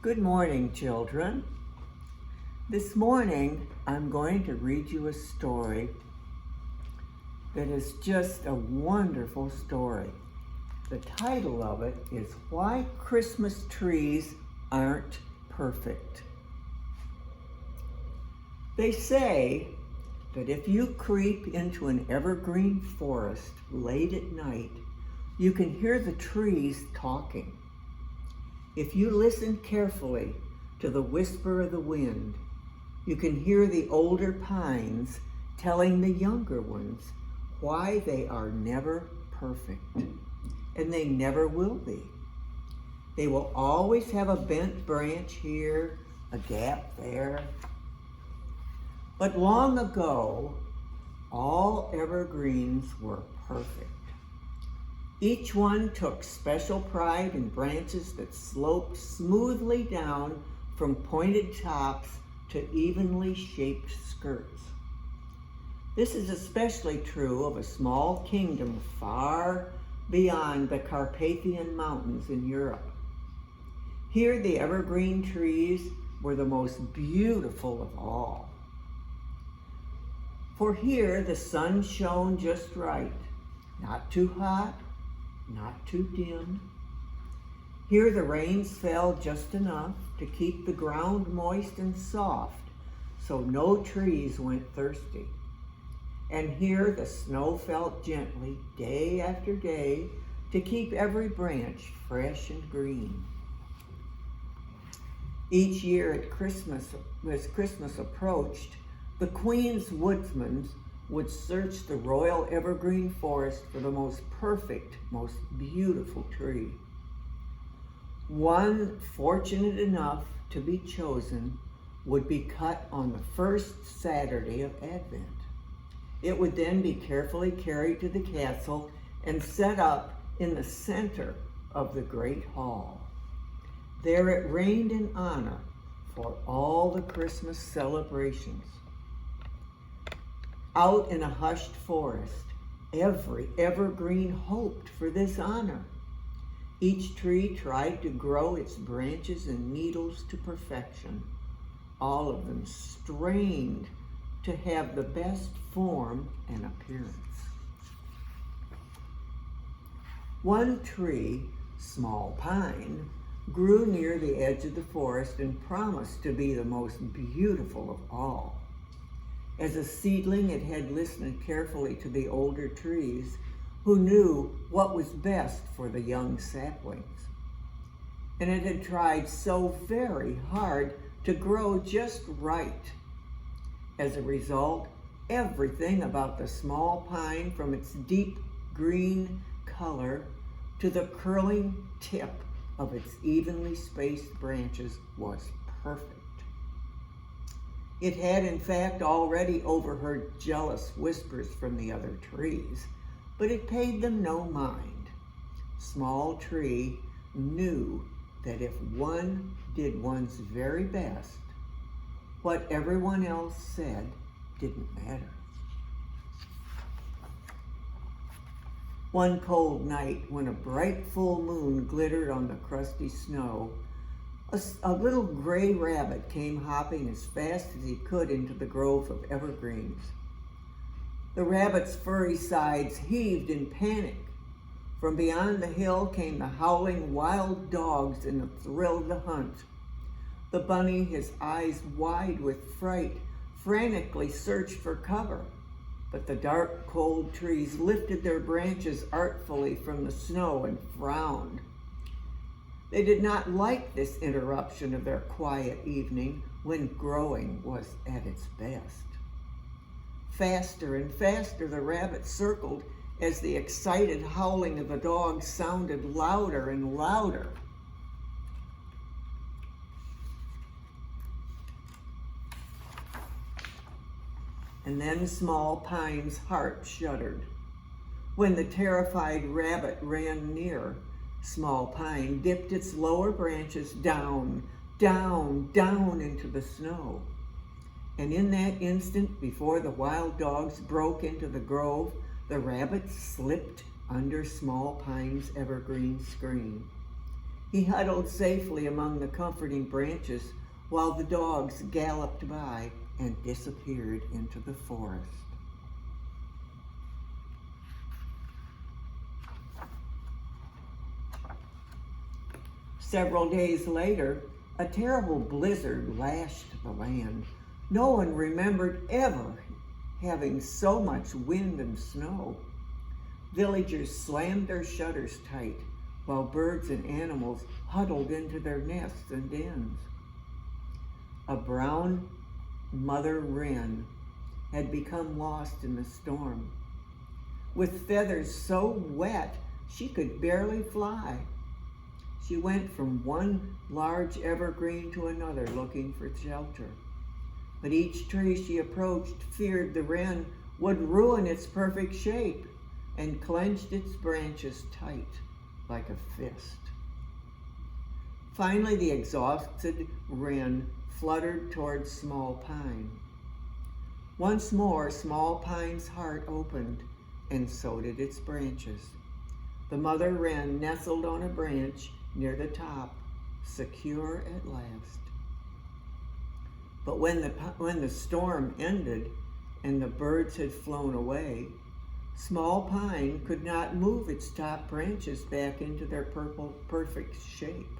Good morning, children. This morning, I'm going to read you a story that is just a wonderful story. The title of it is Why Christmas Trees Aren't Perfect. They say that if you creep into an evergreen forest late at night, you can hear the trees talking. If you listen carefully to the whisper of the wind, you can hear the older pines telling the younger ones why they are never perfect, and they never will be. They will always have a bent branch here, a gap there. But long ago, all evergreens were perfect. Each one took special pride in branches that sloped smoothly down from pointed tops to evenly shaped skirts. This is especially true of a small kingdom far beyond the Carpathian Mountains in Europe. Here the evergreen trees were the most beautiful of all. For here the sun shone just right, not too hot, not too dim. Here the rains fell just enough to keep the ground moist and soft, so no trees went thirsty. And here the snow fell gently day after day to keep every branch fresh and green. Each year at Christmas, as Christmas approached, the Queen's woodsmen would search the royal evergreen forest for the most perfect, most beautiful tree. One fortunate enough to be chosen would be cut on the first Saturday of Advent. It would then be carefully carried to the castle and set up in the center of the great hall. There it reigned in honor for all the Christmas celebrations. Out in a hushed forest, every evergreen hoped for this honor. Each tree tried to grow its branches and needles to perfection. All of them strained to have the best form and appearance. One tree, Small Pine, grew near the edge of the forest and promised to be the most beautiful of all. As a seedling, it had listened carefully to the older trees who knew what was best for the young saplings. And it had tried so very hard to grow just right. As a result, everything about the small pine, from its deep green color to the curling tip of its evenly spaced branches, was perfect. It had, in fact, already overheard jealous whispers from the other trees, but it paid them no mind. Small Tree knew that if one did one's very best, what everyone else said didn't matter. One cold night, when a bright full moon glittered on the crusty snow, a little gray rabbit came hopping as fast as he could into the grove of evergreens. The rabbit's furry sides heaved in panic. From beyond the hill came the howling wild dogs in the thrill of the hunt. The bunny, his eyes wide with fright, frantically searched for cover, but the dark, cold trees lifted their branches artfully from the snow and frowned. They did not like this interruption of their quiet evening when growing was at its best. Faster and faster the rabbit circled as the excited howling of the dogs sounded louder and louder. And then Small Pine's heart shuddered. When the terrified rabbit ran near, Small Pine dipped its lower branches down, down, down into the snow. And in that instant, before the wild dogs broke into the grove, the rabbit slipped under Small Pine's evergreen screen. He huddled safely among the comforting branches while the dogs galloped by and disappeared into the forest. Several days later, a terrible blizzard lashed the land. No one remembered ever having so much wind and snow. Villagers slammed their shutters tight, while birds and animals huddled into their nests and dens. A brown mother wren had become lost in the storm. With feathers so wet she could barely fly. She went from one large evergreen to another looking for shelter. But each tree she approached feared the wren would ruin its perfect shape and clenched its branches tight like a fist. Finally, the exhausted wren fluttered towards Small Pine. Once more, Small Pine's heart opened, and so did its branches. The mother wren nestled on a branch near the top, secure at last. But when the storm ended and the birds had flown away, Small Pine could not move its top branches back into their perfect shape.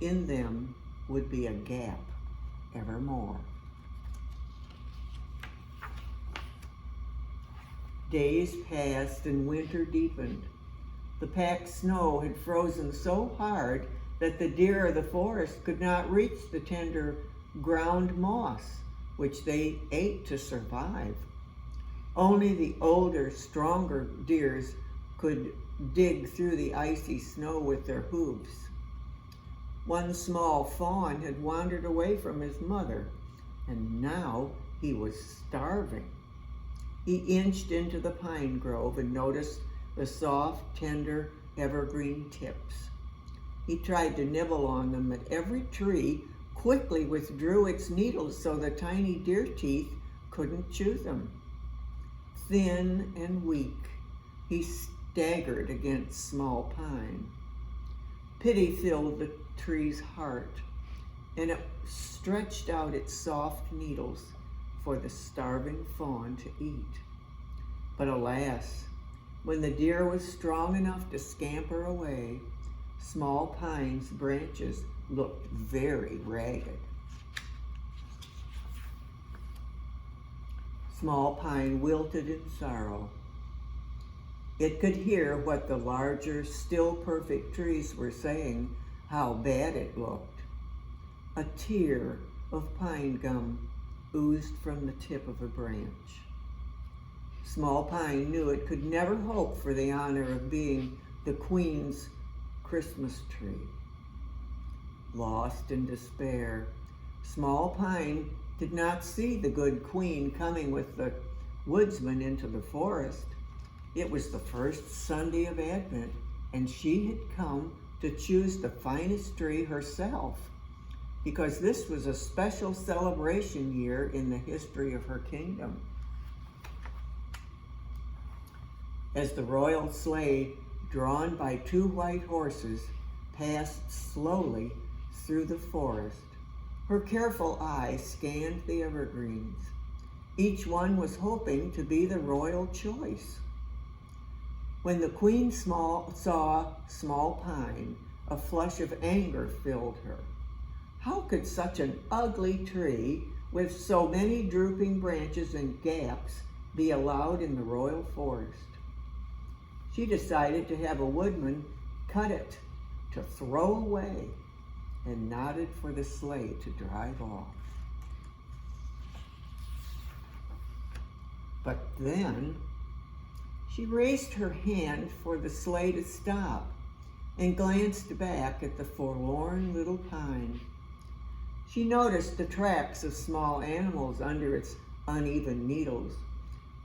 In them would be a gap evermore. Days passed and winter deepened. The packed snow had frozen so hard that the deer of the forest could not reach the tender ground moss, which they ate to survive. Only the older, stronger deers could dig through the icy snow with their hooves. One small fawn had wandered away from his mother, and now he was starving. He inched into the pine grove and noticed the soft, tender, evergreen tips. He tried to nibble on them, but every tree quickly withdrew its needles so the tiny deer teeth couldn't chew them. Thin and weak, he staggered against Small Pine. Pity filled the tree's heart, and it stretched out its soft needles for the starving fawn to eat. But alas, when the deer was strong enough to scamper away, Small Pine's branches looked very ragged. Small Pine wilted in sorrow. It could hear what the larger, still perfect trees were saying, how bad it looked. A tear of pine gum oozed from the tip of a branch. Small Pine knew it could never hope for the honor of being the Queen's Christmas tree. Lost in despair, Small Pine did not see the good Queen coming with the woodsman into the forest. It was the first Sunday of Advent, and she had come to choose the finest tree herself, because this was a special celebration year in the history of her kingdom. As the royal sleigh, drawn by 2 white horses, passed slowly through the forest, her careful eye scanned the evergreens. Each one was hoping to be the royal choice. When the Queen saw Small Pine, a flush of anger filled her. How could such an ugly tree with so many drooping branches and gaps be allowed in the royal forest? She decided to have a woodman cut it to throw away and nodded for the sleigh to drive off. But then she raised her hand for the sleigh to stop and glanced back at the forlorn little pine. She noticed the tracks of small animals under its uneven needles.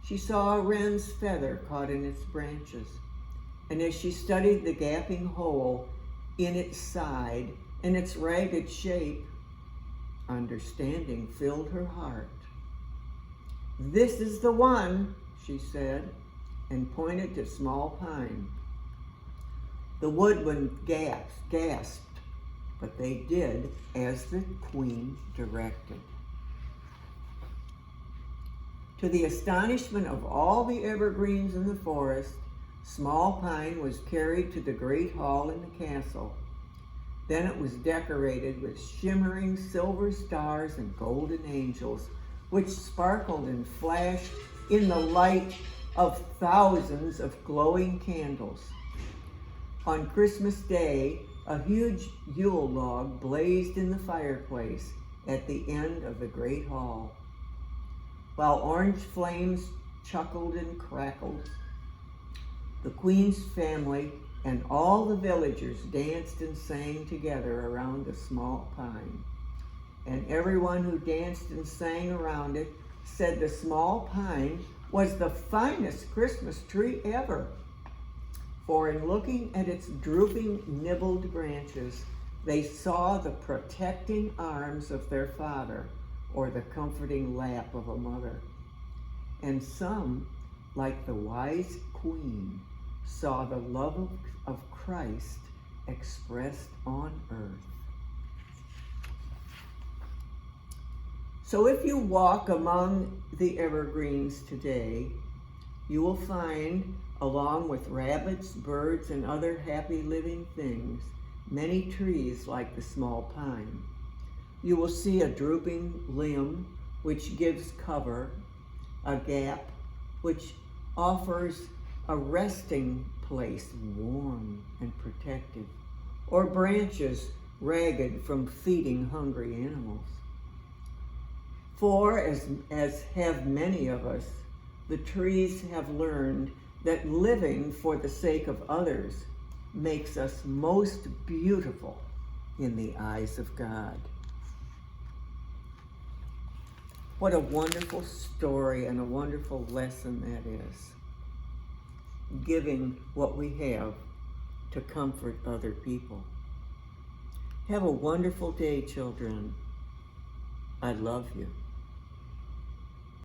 She saw a wren's feather caught in its branches, and as she studied the gaping hole in its side and its ragged shape, understanding filled her heart. "This is the one," she said, and pointed to Small Pine. The woodman gasped, but they did as the queen directed. To the astonishment of all the evergreens in the forest, Small Pine was carried to the great hall in the castle. Then it was decorated with shimmering silver stars and golden angels, which sparkled and flashed in the light of thousands of glowing candles. On Christmas Day, a huge Yule log blazed in the fireplace at the end of the great hall. While orange flames chuckled and crackled, the queen's family and all the villagers danced and sang together around the small pine. And everyone who danced and sang around it said the small pine was the finest Christmas tree ever. For in looking at its drooping, nibbled branches, they saw the protecting arms of their father, or the comforting lap of a mother. And some, like the wise queen, saw the love of Christ expressed on earth. So if you walk among the evergreens today, you will find, along with rabbits, birds, and other happy living things, many trees like the small pine. You will see a drooping limb which gives cover, a gap which offers a resting place, warm and protected, or branches ragged from feeding hungry animals. For, as have many of us, the trees have learned that living for the sake of others makes us most beautiful in the eyes of God. What a wonderful story and a wonderful lesson that is. Giving what we have to comfort other people. Have a wonderful day, children. I love you.